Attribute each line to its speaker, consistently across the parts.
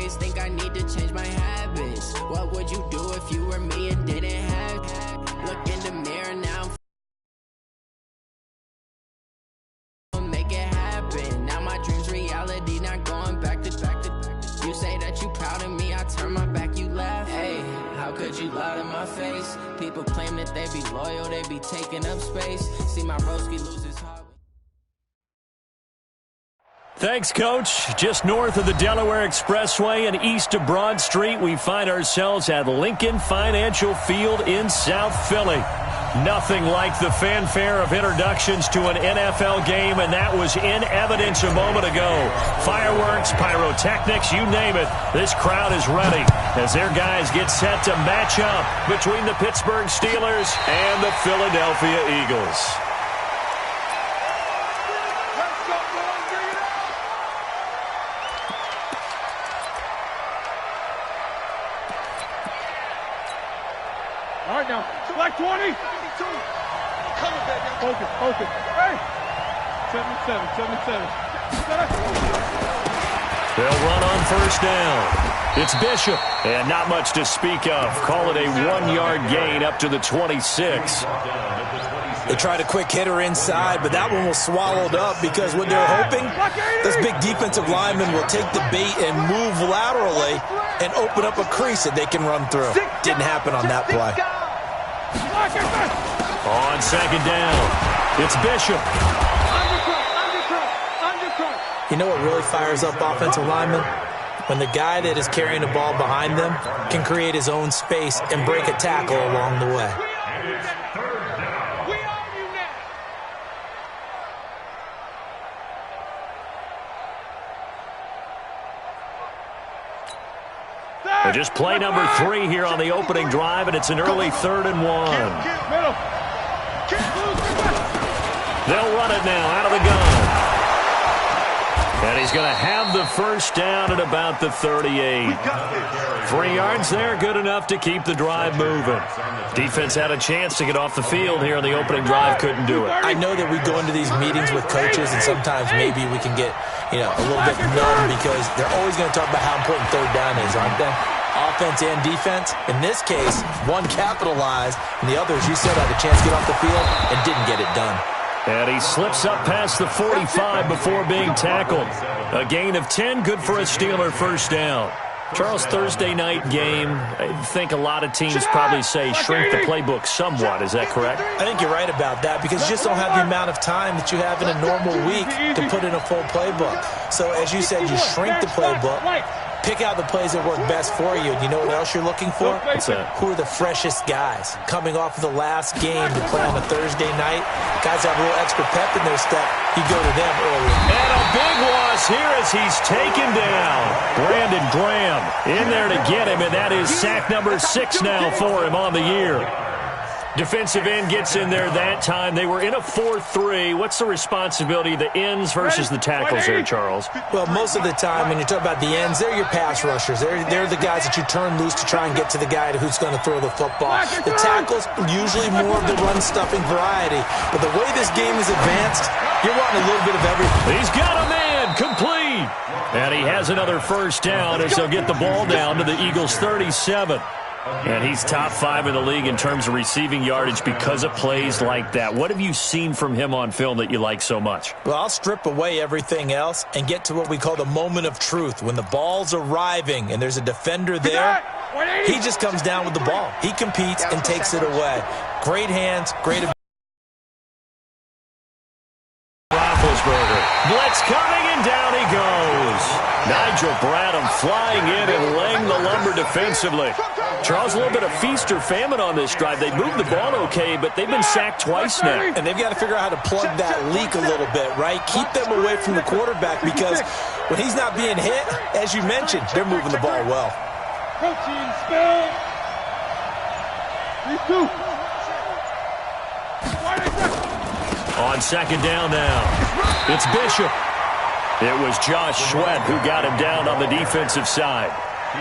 Speaker 1: always think I need to change my habits. What would you do if you were me and didn't have? Look in the mirror now, make it happen. Now my dream's reality, not going back to. You say that you proud of me, I turn my back, you laugh. Hey, how could you lie to my face? People claim that they be loyal, they be taking up space. See my broski lose his heart.
Speaker 2: Thanks, Coach. Just north of the Delaware Expressway and east of Broad Street, we find ourselves at Lincoln Financial Field in South Philly. Nothing like the fanfare of introductions to an NFL game, and that was in evidence a moment ago. Fireworks, pyrotechnics, you name it. This crowd is ready as their guys get set to match up between the Pittsburgh Steelers and the Philadelphia Eagles.
Speaker 3: All right, now, black 20. Coming, baby. Focus. Hey. 77.
Speaker 2: They'll run on first down. It's Bishop, and not much to speak of. Call it a 1-yard gain up to the 26.
Speaker 4: They tried a quick hitter inside, but that one was swallowed up because what they're hoping, this big defensive lineman will take the bait and move laterally and open up a crease that they can run through. Didn't happen on that play.
Speaker 2: On second down, it's Bishop.
Speaker 4: You know what really fires up offensive linemen? When the guy that is carrying the ball behind them can create his own space and break a tackle along the way.
Speaker 2: They just play number 3 here on the opening drive, and it's an early 3rd and 1. They'll run it now out of the gun. And he's going to have the first down at about the 38. 3 yards there, good enough to keep the drive moving. Defense had a chance to get off the field here on the opening drive, couldn't do it.
Speaker 4: I know that we go into these meetings with coaches, and sometimes maybe we can get, a little bit numb because they're always going to talk about how important 3rd down is, aren't they? Offense and defense. In this case, one capitalized, and the others, you said, had a chance to get off the field and didn't get it done.
Speaker 2: And he slips up past the 45 before being tackled. A gain of 10, good for a Steeler first down. Charles, Thursday night game, I think a lot of teams probably say shrink the playbook somewhat. Is that correct?
Speaker 4: I think you're right about that because you just don't have the amount of time that you have in a normal week to put in a full playbook. So as you said, you shrink the playbook. Pick out the plays that work best for you. And you know what else you're looking for? Who are the freshest guys coming off of the last game to play on a Thursday night? Guys have a little extra pep in their step. You go to them early.
Speaker 2: And a big loss here as he's taken down. Brandon Graham in there to get him, and that is sack number 6 now for him on the year. Defensive end gets in there that time. They were in a 4-3. What's the responsibility of the ends versus the tackles there, Charles?
Speaker 4: Well, most of the time when you talk about the ends, they're your pass rushers. They're the guys that you turn loose to try and get to the guy who's going to throw the football. The tackles, usually more of the run-stuffing variety. But the way this game is advanced, you're wanting a little bit of everything.
Speaker 2: He's got a man, complete. And he has another first down as they'll get the ball down to the Eagles' 37. And he's top 5 in the league in terms of receiving yardage because of plays like that. What have you seen from him on film that you like so much?
Speaker 4: Well, I'll strip away everything else and get to what we call the moment of truth. When the ball's arriving and there's a defender there, he just comes down with the ball. He competes and takes it away. Great hands, great ability.
Speaker 2: Blitz coming, and down he goes. Nigel Bradham flying in and laying the lumber defensively. Charles, a little bit of feast or famine on this drive. They moved the ball okay, but they've been sacked twice now.
Speaker 4: And they've got to figure out how to plug that leak a little bit, right? Keep them away from the quarterback because when he's not being hit, as you mentioned, they're moving the ball well.
Speaker 3: Protein spill. 3-2.
Speaker 2: On second down now, it's Bishop. It was Josh Sweat who got him down on the defensive side.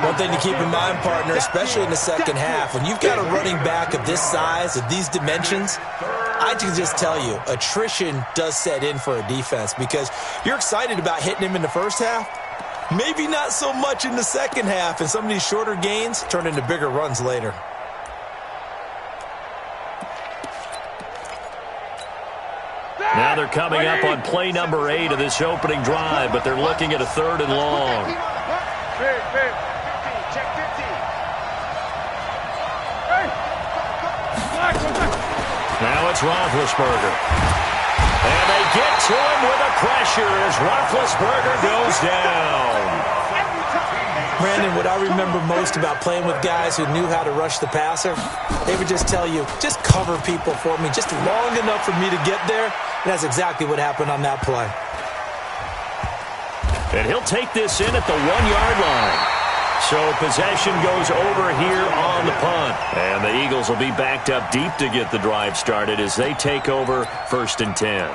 Speaker 4: One thing to keep in mind, partner, especially in the second half, when you've got a running back of this size, of these dimensions, I can just tell you, attrition does set in for a defense because you're excited about hitting him in the first half. Maybe not so much in the second half, and some of these shorter gains turn into bigger runs later.
Speaker 2: Now they're coming up on play number 8 of this opening drive, but they're looking at a 3rd and long. Now it's Roethlisberger. And they get to him with a pressure as Roethlisberger goes down.
Speaker 4: Brandon, what I remember most about playing with guys who knew how to rush the passer, they would just tell you, just cover people for me, just long enough for me to get there. And that's exactly what happened on that play.
Speaker 2: And he'll take this in at the 1-yard line. So possession goes over here on the punt. And the Eagles will be backed up deep to get the drive started as they take over 1st and 10.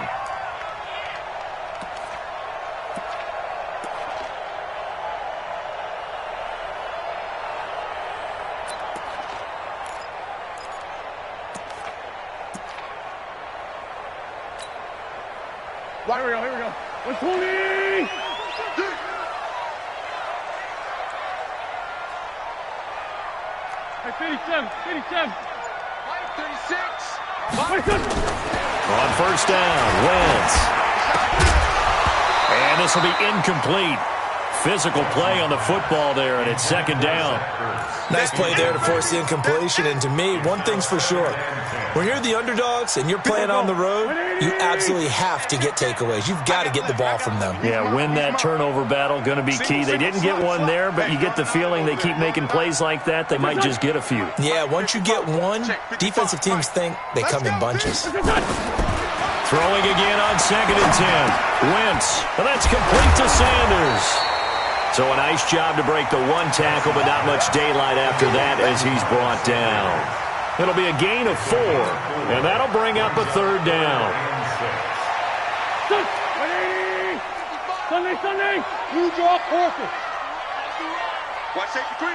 Speaker 3: Here we go. 120! Hey, 57. 36.
Speaker 2: On 1st down, Wentz. And this will be incomplete. Physical play on the football there, and it's 2nd down.
Speaker 4: Nice play there to force the incompletion. And to me, one thing's for sure. When you're the underdogs and you're playing on the road, you absolutely have to get takeaways. You've got to get the ball from them.
Speaker 2: Yeah, win that turnover battle, going to be key. They didn't get one there, but you get the feeling they keep making plays like that, they might just get a few.
Speaker 4: Yeah, once you get one, defensive teams think they come in bunches.
Speaker 2: Throwing again on 2nd and 10. Wentz, and that's complete to Sanders. So a nice job to break the 1 tackle, but not much daylight after that as he's brought down. It'll be a gain of 4, and that'll bring up a 3rd down.
Speaker 3: Sunday, New York Orphans. Watch safety 3.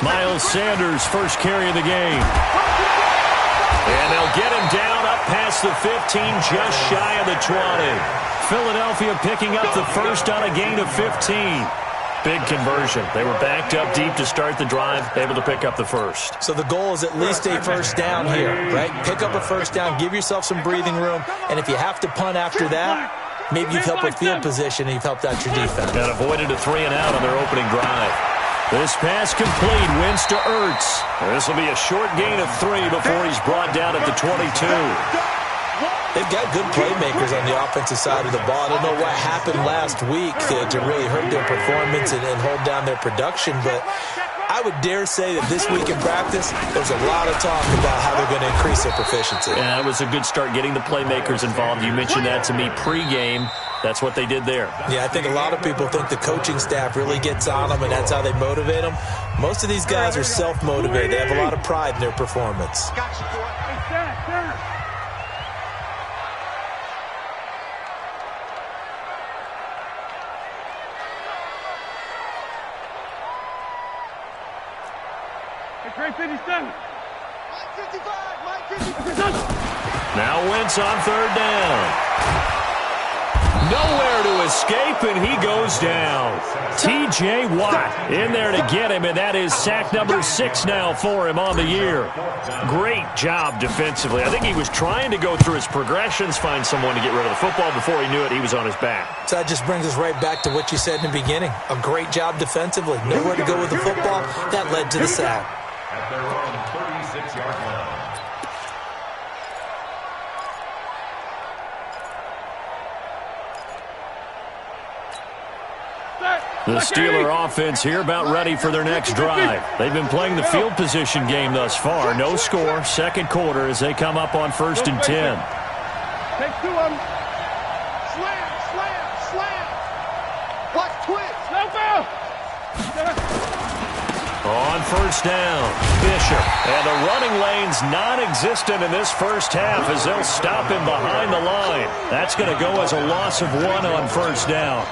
Speaker 2: Miles Sanders, first carry of the game. And they'll get him down up past the 15, just shy of the 20. Philadelphia picking up the first on a gain of 15. Big conversion. They were backed up deep to start the drive, able to pick up the first.
Speaker 4: So the goal is at least a 1st down here, right? Pick up a 1st down, give yourself some breathing room, and if you have to punt after that, maybe you've helped with field position and you've helped out your defense.
Speaker 2: And avoided a 3 and out on their opening drive. This pass complete, wins to Ertz. This will be a short gain of 3 before he's brought down at the 22.
Speaker 4: They've got good playmakers on the offensive side of the ball. I don't know what happened last week to really hurt their performance and hold down their production, but I would dare say that this week in practice, there's a lot of talk about how they're going to increase their proficiency.
Speaker 2: Yeah, it was a good start getting the playmakers involved. You mentioned that to me pregame. That's what they did there.
Speaker 4: Yeah, I think a lot of people think the coaching staff really gets on them, and that's how they motivate them. Most of these guys are self-motivated. They have a lot of pride in their performance.
Speaker 2: Now Wentz on 3rd down. Nowhere to escape, and he goes down. T.J. Watt in there to get him, and that is sack number 6 now for him on the year. Great job defensively. I think he was trying to go through his progressions, find someone to get rid of the football. Before he knew it, he was on his back.
Speaker 4: So that just brings us right back to what you said in the beginning. A great job defensively. Nowhere to go with the football. That led to the sack.
Speaker 5: At their own 36-yard line.
Speaker 2: The Steeler offense here about ready for their next drive. They've been playing the field position game thus far. No score, 2nd quarter as they come up on 1st and 10.
Speaker 3: Take 2 of them. Slam. Watch twist.
Speaker 2: On 1st down, Bishop. And the running lane's non-existent in this first half as they'll stop him behind the line. That's going to go as a loss of 1 on 1st down.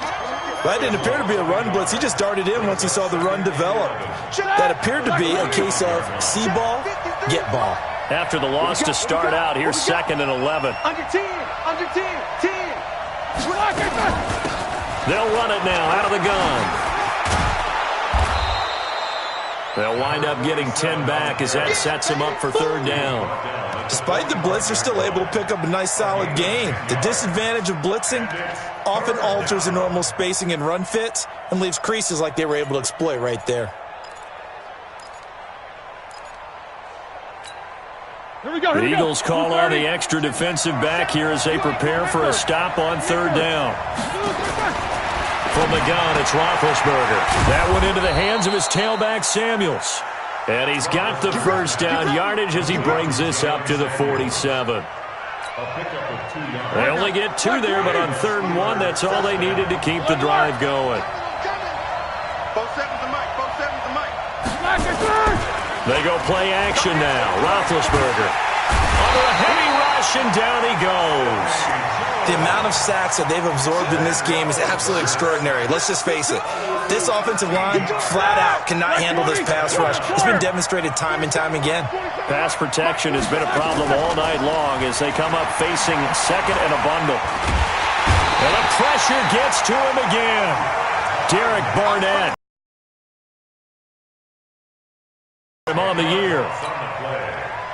Speaker 4: That didn't appear to be a run blitz. He just darted in once he saw the run develop. That appeared to be a case of see ball, get ball.
Speaker 2: After the loss to start out, here's 2nd and 11.
Speaker 3: Under 10.
Speaker 2: They'll run it now out of the gun. They'll wind up getting 10 back as that sets them up for third down.
Speaker 4: Despite the blitz, they're still able to pick up a nice, solid gain. The disadvantage of blitzing often alters the normal spacing and run fits and leaves creases like they were able to exploit right there.
Speaker 2: The Eagles call on the extra defensive back here as they prepare for a stop on third down. From the gun, it's Roethlisberger. That went into the hands of his tailback, Samuels. And he's got the first down yardage as he brings this up to the 47. They only get 2 there, but on 3rd and 1, that's all they needed to keep the drive going. They go play action now. Roethlisberger under a heavy rush, and down he goes.
Speaker 4: The amount of sacks that they've absorbed in this game is absolutely extraordinary. Let's just face it. This offensive line, flat out, cannot handle this pass rush. It's been demonstrated time and time again.
Speaker 2: Pass protection has been a problem all night long as they come up facing second and a bundle. And the pressure gets to him again. Derek Barnett. On the year.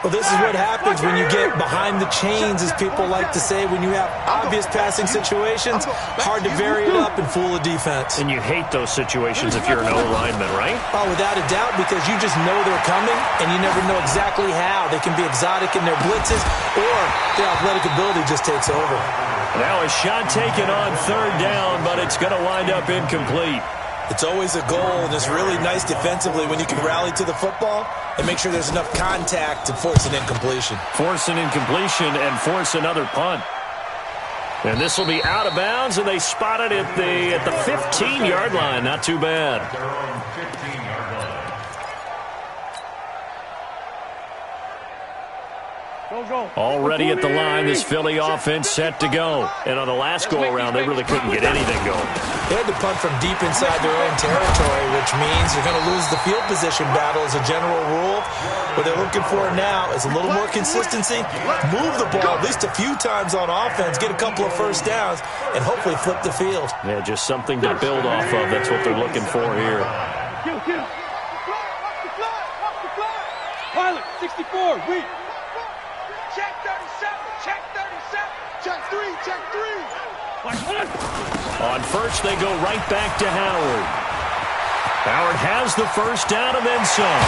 Speaker 4: Well, this is what happens when you get behind the chains, as people like to say. When you have obvious passing situations, hard to vary it up and fool a defense.
Speaker 2: And you hate those situations if you're an O-lineman, right?
Speaker 4: Oh, without a doubt, because you just know they're coming, and you never know exactly how. They can be exotic in their blitzes, or their athletic ability just takes over.
Speaker 2: Now a shot taken on third down, but it's going to wind up incomplete.
Speaker 4: It's always a goal, and it's really nice defensively when you can rally to the football and make sure there's enough contact to force an incompletion.
Speaker 2: Force an incompletion and force another punt. And this will be out of bounds, and they spot it at the 15-yard line. Not too bad. Already at the line, this Philly offense set to go. And on the last go-around, they really couldn't get anything going.
Speaker 4: They had to punt from deep inside their own territory, which means you're going to lose the field position battle as a general rule. What they're looking for now is a little more consistency, move the ball at least a few times on offense, get a couple of first downs, and hopefully flip the field.
Speaker 2: Yeah, just something to build off of. That's what they're looking for here.
Speaker 3: Pilot, 64, wait. Check 37, check 37, check 3, check 3.
Speaker 2: On first, they go right back to Howard. Howard has the first down and then some.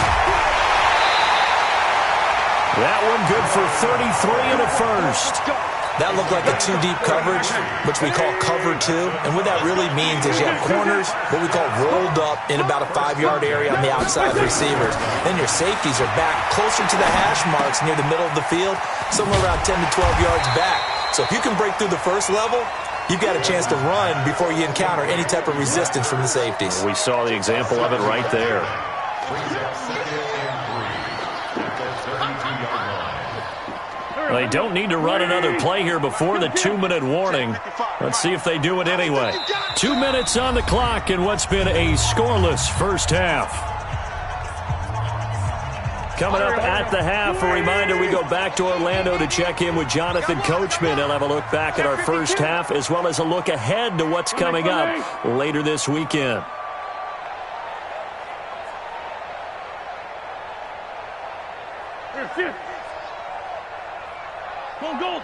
Speaker 2: That one good for 33 and a first.
Speaker 4: That looked like a two-deep coverage, which we call cover two. And what that really means is you have corners, what we call rolled up in about a 5-yard area on the outside receivers. Then your safeties are back closer to the hash marks near the middle of the field, somewhere around 10 to 12 yards back. So if you can break through the first level, you've got a chance to run before you encounter any type of resistance from the safeties.
Speaker 2: We saw the example of it right there. They don't need to run another play here before the 2-minute warning. Let's see if they do it anyway. 2 minutes on the clock in what's been a scoreless first half. Coming up at the half, a reminder, we go back to Orlando to check in with Jonathan Coachman. He'll have a look back at our first half as well as a look ahead to what's coming up later this weekend.
Speaker 3: Gold.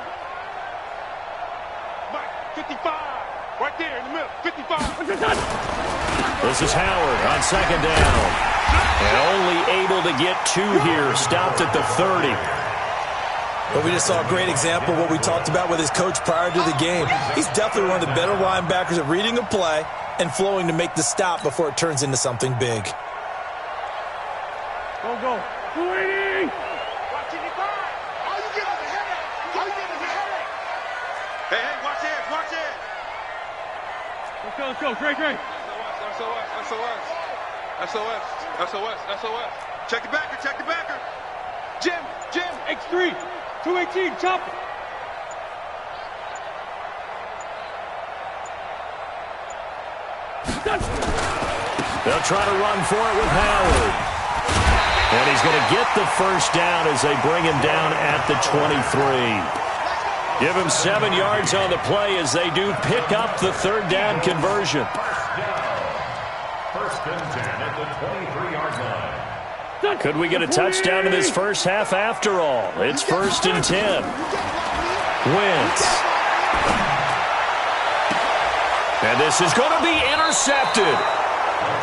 Speaker 3: 55. Right there in the middle. 55.
Speaker 2: This is Howard on second down. And only able to get 2 here. Stopped at the 30.
Speaker 4: But we just saw a great example of what we talked about with his coach prior to the game. He's definitely one of the better linebackers at reading a play and flowing to make the stop before it turns into something big.
Speaker 3: Go. 280. Hey, watch it. Let's go. Great. SOS. Check the backer. Jim, X3, 218, chopper.
Speaker 2: They'll try to run for it with Howard. And he's going to get the first down as they bring him down at the 23. Give him 7 yards on the play as they do pick up the third down conversion.
Speaker 5: First and 10 at the 23-yard line.
Speaker 2: Could we get a touchdown in this first half after all? It's first and 10. Wentz. And this is going to be intercepted.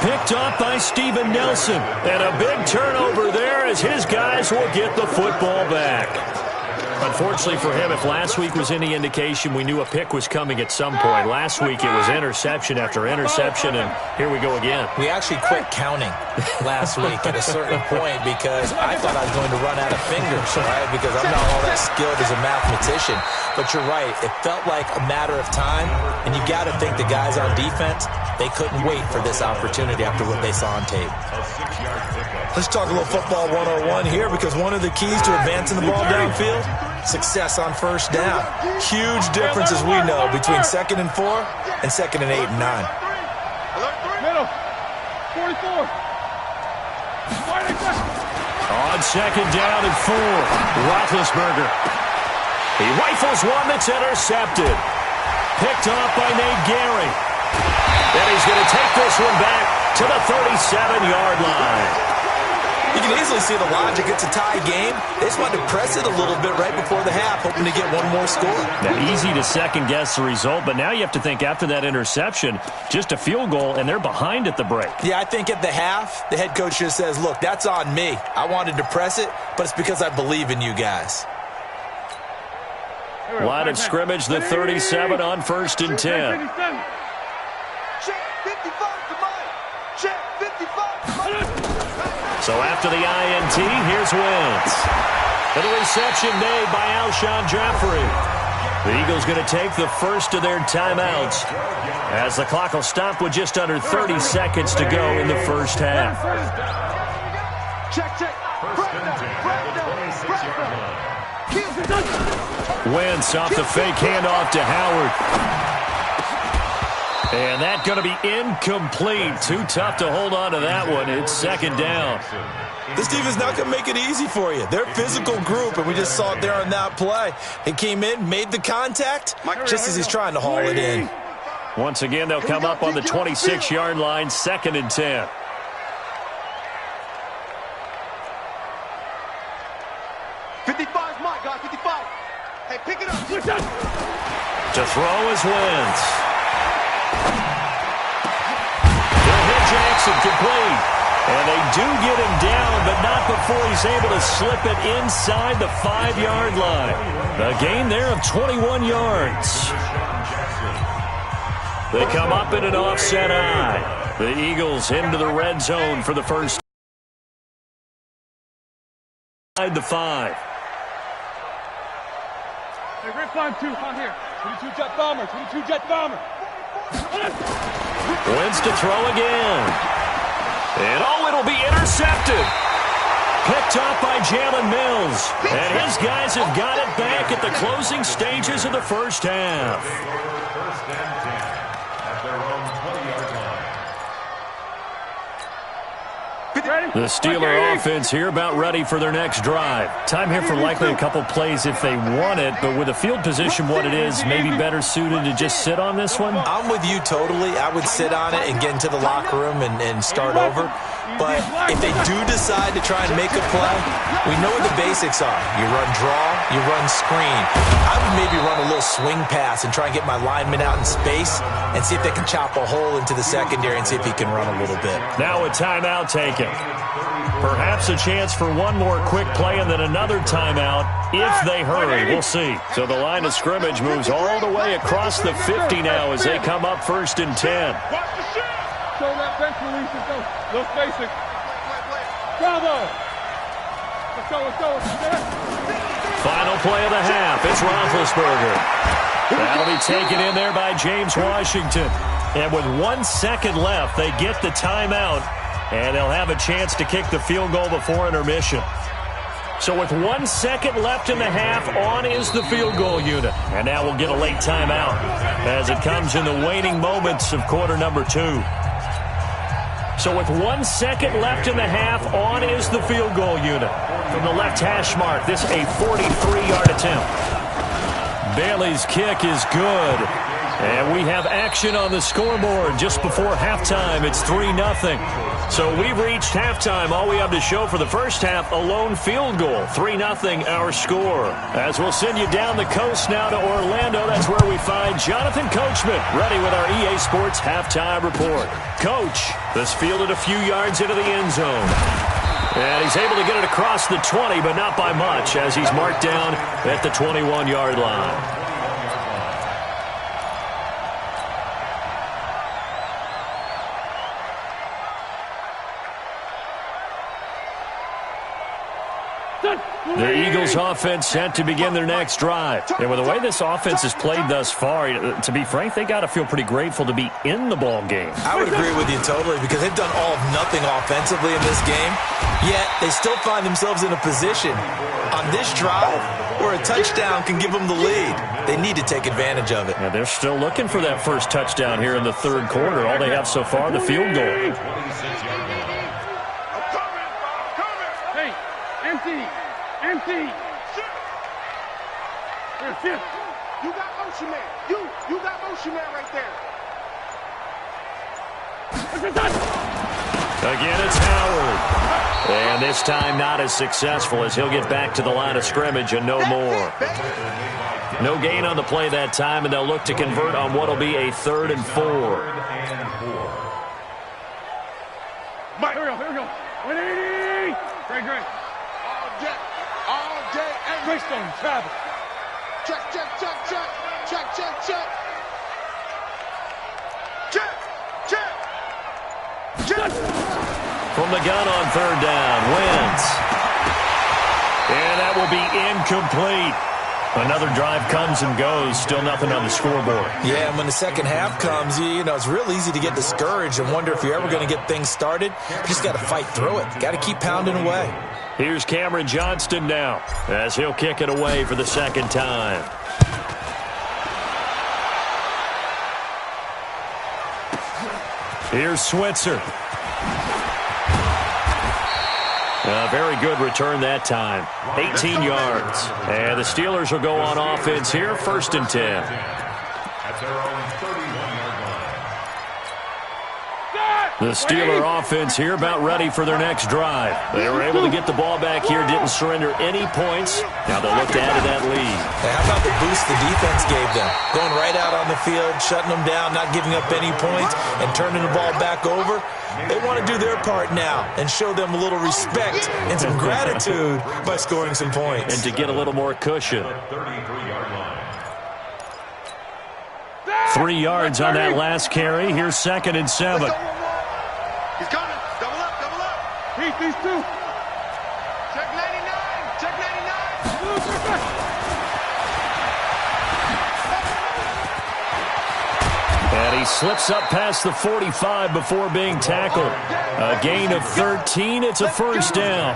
Speaker 2: Picked off by Steven Nelson. And a big turnover there as his guys will get the football back. Unfortunately for him, if last week was any indication, we knew a pick was coming at some point. Last week it was interception after interception, and here we go again.
Speaker 4: We actually quit counting last week at a certain point because I thought I was going to run out of fingers, right? Because I'm not all that skilled as a mathematician. But you're right. It felt like a matter of time, and you got to think the guys on defense, they couldn't wait for this opportunity after what they saw on tape.
Speaker 6: Let's talk a little football 101 here because one of the keys to advancing the ball downfield, success on first down. Huge difference, as we know, between 2nd and 4 and 2nd and 8 and 9.
Speaker 3: Middle. 44.
Speaker 2: On 2nd down and 4, Roethlisberger. He rifles one that's intercepted. Picked off by Nate Gary. And he's going to take this one back to the 37-yard line.
Speaker 4: You can easily see the logic. It's a tie game. They just wanted to press it a little bit right before the half, hoping to get one more score.
Speaker 2: Now, easy to second-guess the result, but now you have to think after that interception, just a field goal, and they're behind at the break.
Speaker 4: Yeah, I think at the half, the head coach just says, look, that's on me. I wanted to press it, but it's because I believe in you guys.
Speaker 2: Line of scrimmage, the 37 on 1st and 10.
Speaker 3: Check 55 to Mike. Check 55 to Mike.
Speaker 2: So after the INT, here's Wentz. And the reception made by Alshon Jeffrey. The Eagles going to take the first of their timeouts as the clock will stop with just under 30 seconds to go in the first half.
Speaker 3: Check.
Speaker 2: Wentz off the fake handoff to Howard. And that's going to be incomplete. Too tough to hold on to that one. It's 2nd down.
Speaker 6: This defense is not going to make it easy for you. They're a physical group, and we just saw it there on that play. He came in, made the contact, just as he's trying to haul it in.
Speaker 2: Once again, they'll come up on the 26-yard line, 2nd and 10.
Speaker 3: Mike, guys, 55. Hey, pick it up.
Speaker 2: To throw is Wentz. Jackson complete. And they do get him down, but not before he's able to slip it inside the 5-yard line. The gain there of 21 yards. They come up in an offset eye. The Eagles into the red zone for the first. The 5.
Speaker 3: Hey, Red 5-2, on here. 22 jet bomber, 22 jet bomber.
Speaker 2: Wentz to throw again. And it'll be intercepted. Picked off by Jalen Mills. And his guys have got it back at the closing stages of the first half.
Speaker 5: First and 10 at their own 20-yard line.
Speaker 2: The Steeler offense here about ready for their next drive. Time here for likely a couple plays if they want it, but with the field position what it is, maybe better suited to just sit on this one?
Speaker 4: I'm with you totally. I would sit on it and get into the locker room and start over. But if they do decide to try and make a play, we know what the basics are. You run draw, you run screen. I would maybe run a little swing pass and try and get my lineman out in space and see if they can chop a hole into the secondary and see if he can run a little bit.
Speaker 2: Now a timeout taken. Perhaps a chance for one more quick play and then another timeout if they hurry. We'll see. So the line of scrimmage moves all the way across the 50 now as they come up 1st and 10.
Speaker 3: Show that bench release and go. Look basic. Bravo. Let's go.
Speaker 2: Final play of the half. It's Roethlisberger. That'll be taken in there by James Washington. And with 1 second left, they get the timeout. And they'll have a chance to kick the field goal before intermission. So with 1 second left in the half, on is the field goal unit. And now we'll get a late timeout as it comes in the waning moments of quarter number 2. So with 1 second left in the half, on is the field goal unit. From the left hash mark, this a 43-yard attempt. Bailey's kick is good. And we have action on the scoreboard just before halftime. It's 3-0. So we've reached halftime. All we have to show for the first half, a lone field goal. 3-0 our score. As we'll send you down the coast now to Orlando. That's where we find Jonathan Coachman, ready with our EA Sports halftime report. Coach has fielded a few yards into the end zone. And he's able to get it across the 20, but not by much, as he's marked down at the 21-yard line. The Eagles offense set to begin their next drive. And with the way this offense has played thus far, to be frank, they got to feel pretty grateful to be in the ball game.
Speaker 6: I would agree with you totally, because they've done all of nothing offensively in this game, yet they still find themselves in a position on this drive where a touchdown can give them the lead. They need to take advantage of it.
Speaker 2: Yeah, they're still looking for that first touchdown here in the third quarter. All they have so far, the field goal.
Speaker 3: Hey, empty. Here, shift. You got motion man. You got motion man right there.
Speaker 2: Again, it's Howard. And this time not as successful, as he'll get back to the line of scrimmage and no more. No gain on the play that time, and they'll look to convert on what will be a 3rd and 4.
Speaker 3: Mike, here we go. 180. Great. All day. Greystone, travel. Check.
Speaker 2: From the gun on 3rd down, Wentz. And that will be incomplete. Another drive comes and goes, still nothing on the scoreboard.
Speaker 6: Yeah, and when the second half comes, you know, it's real easy to get discouraged and wonder if you're ever going to get things started. You just got to fight through it. Got to keep pounding away.
Speaker 2: Here's Cameron Johnston now, as he'll kick it away for the second time. Here's Switzer. A very good return that time. 18 yards. And the Steelers will go on offense here, 1st and 10.
Speaker 5: At their own 31-yard line.
Speaker 2: The Steeler offense here about ready for their next drive. They were able to get the ball back here, didn't surrender any points. Now they'll look to add to that lead.
Speaker 6: Hey, how about the boost the defense gave them? Going right out on the field, shutting them down, not giving up any points, and turning the ball back over. They want to do their part now and show them a little respect and some gratitude by scoring some points.
Speaker 2: And to get a little more cushion. 3 yards on that last carry. Here's 2nd and 7.
Speaker 3: He's coming. Double up. Heat these two. Check 99. Check 99.
Speaker 2: And he slips up past the 45 before being tackled. A gain of 13. It's a 1st down.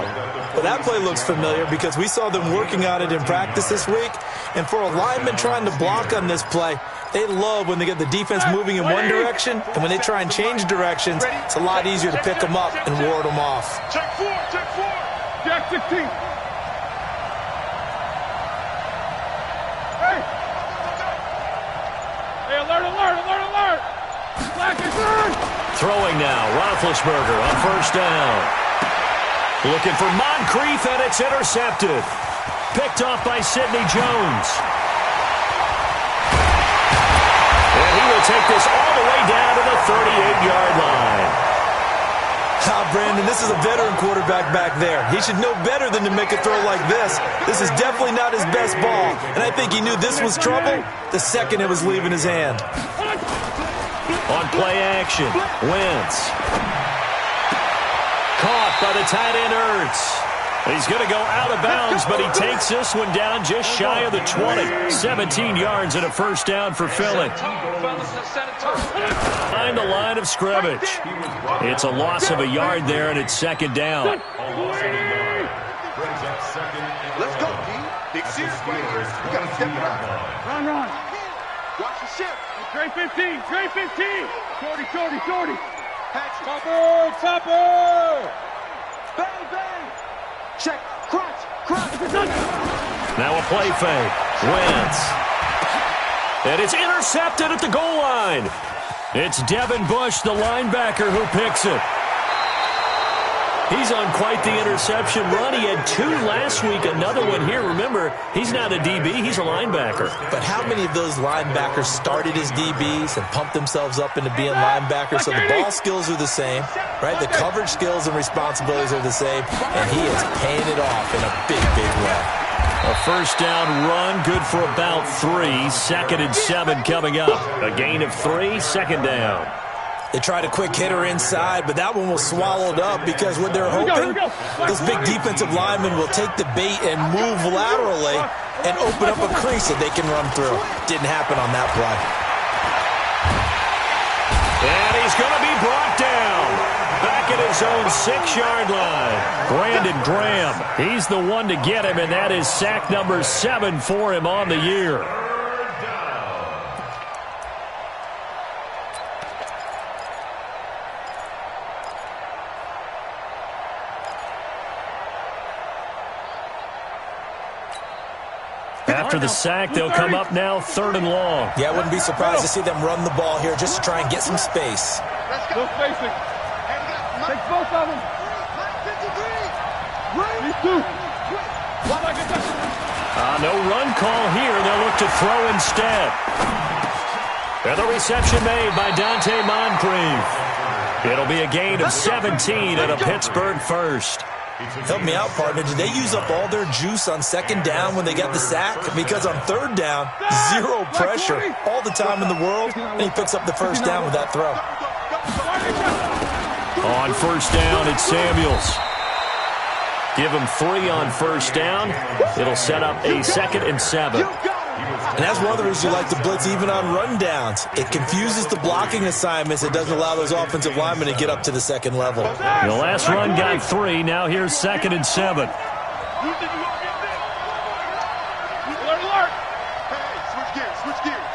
Speaker 6: Well, that play looks familiar because we saw them working on it in practice this week. And for a lineman trying to block on this play, they love when they get the defense moving in one direction, and when they try and change directions, it's a lot easier to pick them up and ward them off.
Speaker 3: Check 4. Jack 16. Hey, alert. Black is on.
Speaker 2: Throwing now, Roethlisberger on 1st down. Looking for Moncrief, and it's intercepted. Picked off by Sidney Jones. And he will take this all the way down to the 38-yard line.
Speaker 6: Brandon, this is a veteran quarterback back there. He should know better than to make a throw like this. This is definitely not his best ball, and I think he knew this was trouble the second it was leaving his hand.
Speaker 2: On play action, Wentz. Caught by the tight end Ertz. He's going to go out of bounds, but he takes this one down just shy of the 20. 17 yards and a 1st down for Philly. Behind the line of scrimmage. It's a loss of a yard there, and it's 2nd down.
Speaker 3: Let's go, D. Big series right here. You got to step it up. Run. Watch the shift. Great 15. Shorty. Topper. Bang. Check. Crunch.
Speaker 2: Now a play fake. Wentz. And it's intercepted at the goal line. It's Devin Bush, the linebacker, who picks it. He's on quite the interception run. He had 2 last week, another one here. Remember, he's not a DB, he's a linebacker.
Speaker 4: But how many of those linebackers started as DBs and pumped themselves up into being linebackers? So the ball skills are the same, right? The coverage skills and responsibilities are the same, and he is paying it off in a big, big way.
Speaker 2: A first down run, good for about 3. 2nd and 7 coming up. A gain of 3, 2nd down.
Speaker 4: They tried a quick hitter inside, but that one was swallowed up because what they're hoping, those big defensive linemen will take the bait and move laterally and open up a crease that they can run through. Didn't happen on that play.
Speaker 2: And he's going to be brought down. Back at his own 6-yard line. Brandon Graham, he's the one to get him, and that is sack number 7 for him on the year. After the sack, they'll come up now 3rd and long.
Speaker 4: Yeah, I wouldn't be surprised to see them run the ball here just to try and get some space.
Speaker 3: No spacing. Take both of them. These 2.
Speaker 2: No run call here. They'll look to throw instead. And the reception made by Dante Moncrief. It'll be a gain of 17 and a Pittsburgh first.
Speaker 4: Help me out, partner. Did they use up all their juice on 2nd down when they got the sack? Because on 3rd down, 0 pressure, all the time in the world, and he picks up the first down with that throw.
Speaker 2: On 1st down, it's Samuels. Give him 3 on 1st down. It'll set up a 2nd and 7.
Speaker 4: And that's one of the reasons you like to blitz even on rundowns. It confuses the blocking assignments. It doesn't allow those offensive linemen to get up to the 2nd level.
Speaker 2: The last run got 3. Now here's 2nd and 7.
Speaker 3: Alert, alert. Hey, switch gears.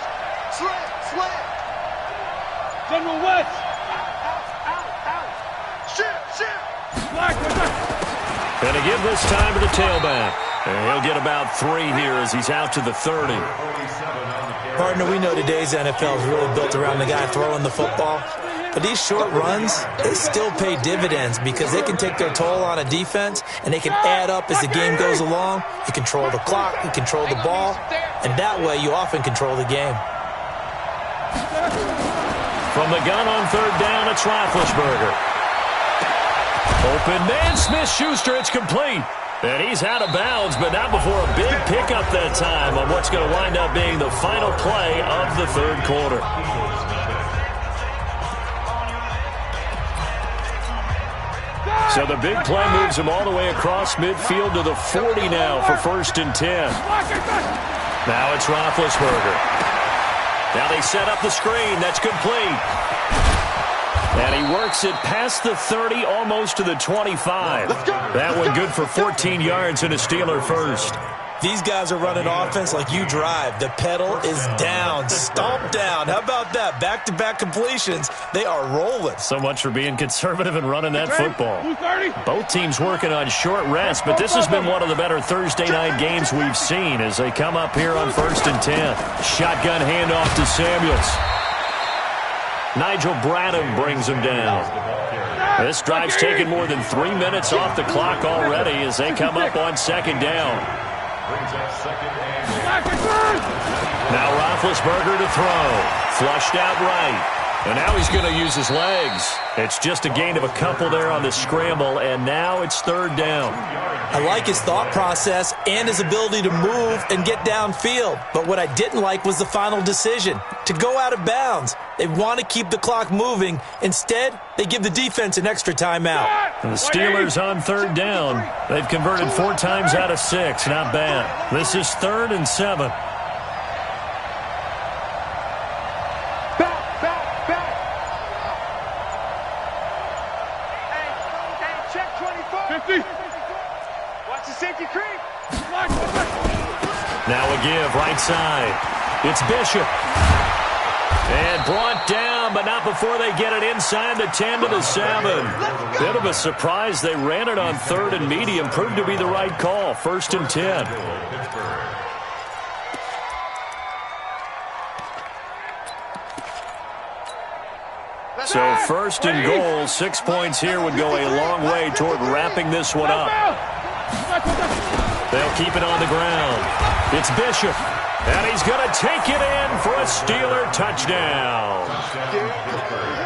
Speaker 3: Slant. General West. Out. Shift. Black.
Speaker 2: And to give this time to the tailback. And he'll get about 3 here as he's out to the 30.
Speaker 4: Partner, we know today's NFL is really built around the guy throwing the football. But these short runs, they still pay dividends because they can take their toll on a defense and they can add up as the game goes along. You control the clock, you control the ball, and that way you often control the game.
Speaker 2: From the gun on 3rd down, it's Roethlisberger. Open man, Smith-Schuster, it's complete. And he's out of bounds, but not before a big pickup that time on what's going to wind up being the final play of the 3rd quarter. So the big play moves him all the way across midfield to the 40 now for 1st and 10. Now it's Roethlisberger. Now they set up the screen. That's complete. And he works it past the 30, almost to the 25. That one good for 14 yards and a Steeler first.
Speaker 4: These guys are running offense like you drive. The pedal is down, stomp down. How about that? Back-to-back completions. They are rolling.
Speaker 2: So much for being conservative and running that football. Both teams working on short rest, but this has been one of the better Thursday night games we've seen as they come up here on 1st and 10. Shotgun handoff to Samuels. Nigel Bradham brings him down. This drive's taken more than 3 minutes off the clock already as they come up on 2nd down. Now Roethlisberger to throw. Flushed out right. And now he's going to use his legs. It's just a gain of a couple there on the scramble, and now it's 3rd down.
Speaker 4: I like his thought process and his ability to move and get downfield. But what I didn't like was the final decision, to go out of bounds. They want to keep the clock moving. Instead, they give the defense an extra timeout.
Speaker 2: And the Steelers on 3rd down. They've converted 4 times out of 6. Not bad. This is 3rd and 7. Now a give, right side. It's Bishop. And brought down, but not before they get it inside the 10 to the 7. Bit of a surprise. They ran it on 3rd and medium. Proved to be the right call. 1st and 10. So first and goal, 6 points here would go a long way toward wrapping this one up. They'll keep it on the ground. It's Bishop, and he's going to take it in for a Steeler touchdown.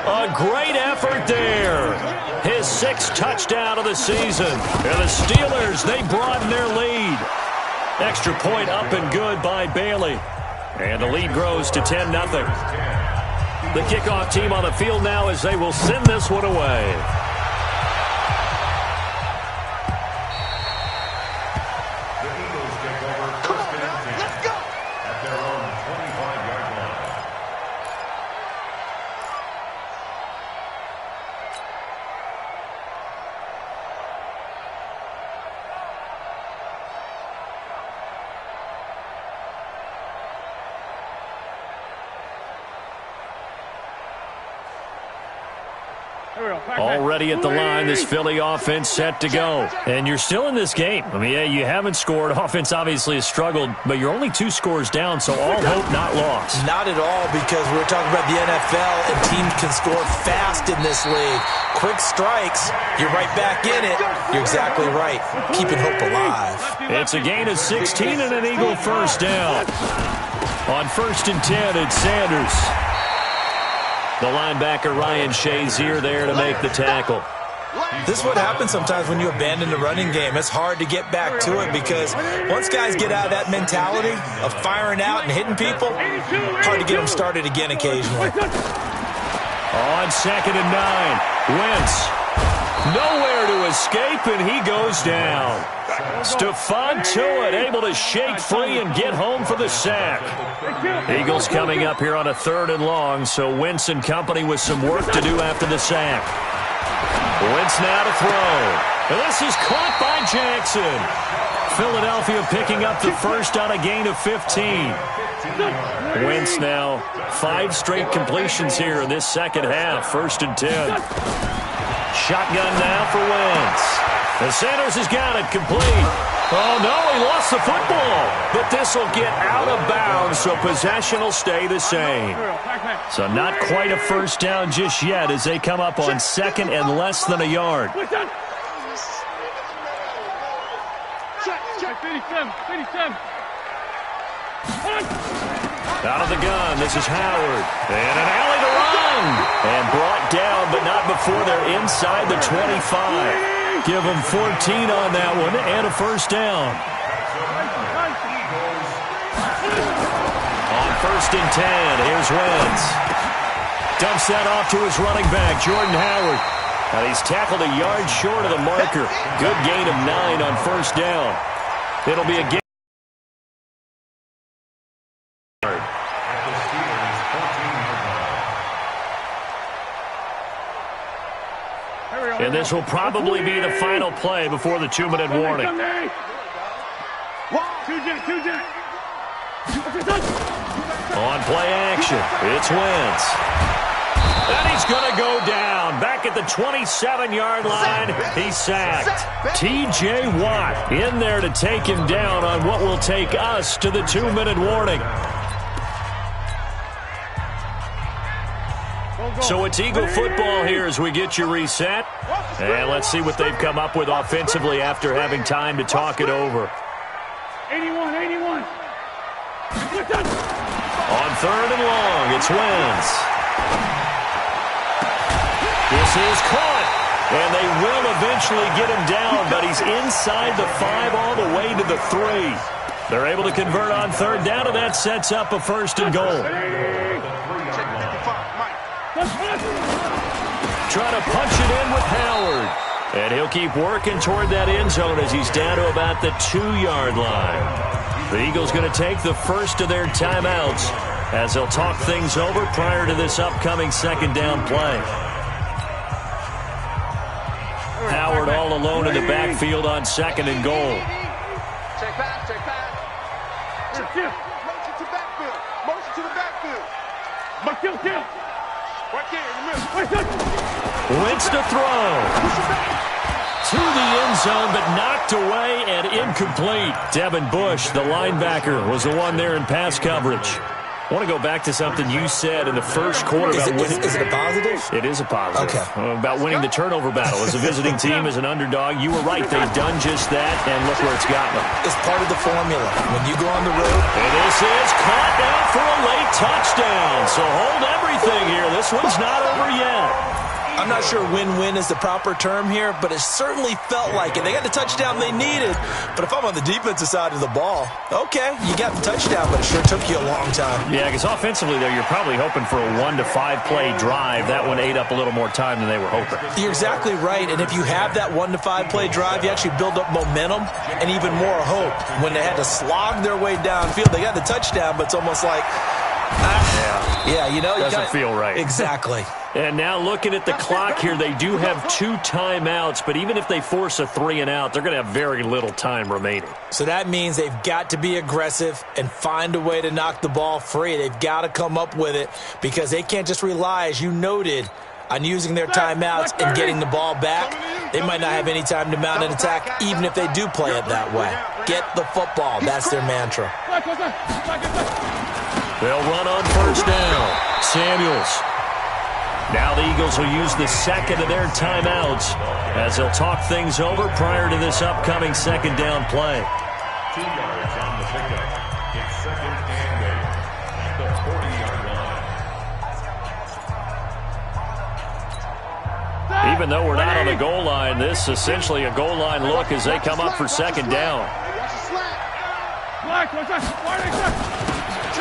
Speaker 2: A great effort there. His 6th touchdown of the season. And the Steelers, they broaden their lead. Extra point up and good by Bailey. And the lead grows to 10-0. The kickoff team on the field now as they will send this one away. Already at the line, this Philly offense set to go. And you're still in this game. I mean, yeah, you haven't scored. Offense obviously has struggled, but you're only 2 scores down, so all hope not lost.
Speaker 4: Not at all, because we're talking about the NFL, and teams can score fast in this league. Quick strikes, you're right back in it. You're exactly right. Keeping hope alive.
Speaker 2: It's a gain of 16 and an Eagle first down. On 1st and 10, it's Sanders. The linebacker, Ryan Shazier, there to make the tackle.
Speaker 6: This is what happens sometimes when you abandon the running game. It's hard to get back to it because once guys get out of that mentality of firing out and hitting people, hard to get them started again occasionally.
Speaker 2: On 2nd and 9, Wentz. Nowhere to escape, and he goes down. Stephon Tuitt able to shake free and get home for the sack. Eagles coming up here on a 3rd and long, so Wentz and company with some work to do after the sack. Wentz now to throw. And this is caught by Jackson. Philadelphia picking up the first on a gain of 15. Wentz now 5 straight completions here in this second half. 1st and 10. Shotgun now for Wentz. And Sanders has got it complete. Oh, no, he lost the football. But this will get out of bounds, so possession will stay the same. So not quite a first down just yet as they come up on 2nd and less than a yard. Out of the gun, this is Howard. And an alley to run. And brought down, but not before they're inside the 25. Give them 14 on that one and a first down. On 1st and 10, here's Wentz. Dumps that off to his running back, Jordan Howard. Now he's tackled a yard short of the marker. Good gain of 9 on 1st down. It'll be a gain. And this will probably be the final play before the 2-minute warning. On play action, it's Wentz. And he's going to go down. Back at the 27-yard line, he's sacked. T.J. Watt in there to take him down on what will take us to the 2-minute warning. So it's Eagle football here as we get you reset. And let's see what they've come up with offensively after having time to talk it over.
Speaker 3: 81.
Speaker 2: On 3rd and long, it's Wentz. This is caught. And they will eventually get him down, but he's inside the 5 all the way to the 3. They're able to convert on 3rd down, and that sets up a 1st and goal. Trying to punch it in with Howard. And he'll keep working toward that end zone as he's down to about the 2-yard line. The Eagles going to take the first of their timeouts as they'll talk things over prior to this upcoming 2nd down play. Howard all alone in the backfield on 2nd and goal.
Speaker 7: Check back. Motion to backfield. Motion to the backfield. Right there in the middle.
Speaker 2: Wentz to throw. To the end zone, but knocked away and incomplete. Devin Bush, the linebacker, was the one there in pass coverage. I want to go back to something you said in the first quarter about winning.
Speaker 6: Is it a positive?
Speaker 2: It is a positive.
Speaker 6: Okay.
Speaker 2: About winning the turnover battle. As a visiting team, as an underdog, you were right. They've done just that, and look where it's gotten them.
Speaker 6: It's part of the formula. When you go on the road.
Speaker 2: And this is caught now for a late touchdown. So hold everything here. This one's not over yet.
Speaker 6: I'm not sure win-win is the proper term here, but it certainly felt like it. They got the touchdown they needed, but if I'm on the defensive side of the ball, okay, you got the touchdown, but it sure took you a long time.
Speaker 2: Yeah, because offensively, though, you're probably hoping for a 1 to 5 play drive. That one ate up a little more time than they were hoping.
Speaker 6: You're exactly right, and if you have that 1 to 5 play drive, you actually build up momentum and even more hope. When they had to slog their way downfield, they got the touchdown, but it's almost like,
Speaker 2: doesn't feel right.
Speaker 6: Exactly.
Speaker 2: And now looking at the clock here, they do have 2 timeouts, but even if they force a 3 and out, they're going to have very little time remaining.
Speaker 6: So that means they've got to be aggressive and find a way to knock the ball free. They've got to come up with it because they can't just rely, as you noted, on using their timeouts and getting the ball back. They might not have any time to mount an attack, even if they do play it that way. Get the football. That's their mantra.
Speaker 2: They'll run on first down. Samuels. Now the Eagles will use the second of their timeouts as they'll talk things over prior to this upcoming second down play.
Speaker 5: 2 yards on the pickup. It's second and 8 at the 40-yard line.
Speaker 2: Even though we're not on the goal line, this is essentially a goal line look as they come up for second down.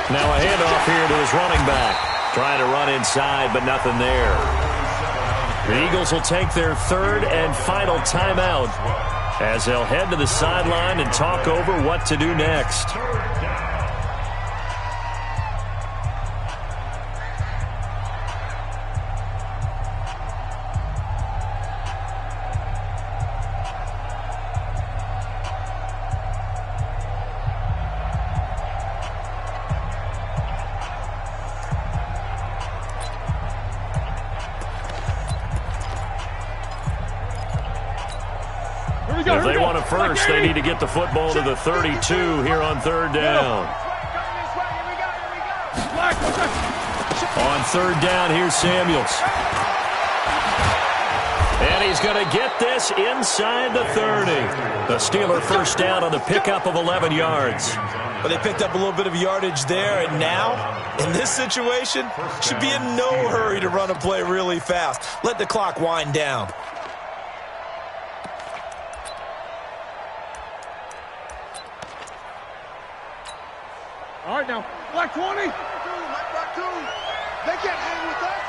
Speaker 2: Now a handoff here to his running back. Trying to run inside, but nothing there. The Eagles will take their third and final timeout as they'll head to the sideline and talk over what to do next. If they want it first, they need to get the football to the 32 here on third down. On third down, here's Samuels. And he's going to get this inside the 30. The Steeler first down on the pickup of 11 yards.
Speaker 6: But they picked up a little bit of yardage there, and now, in this situation, should be in no hurry to run a play really fast. Let the clock wind down.
Speaker 3: All right, now, black 20.
Speaker 7: They can't hang with us.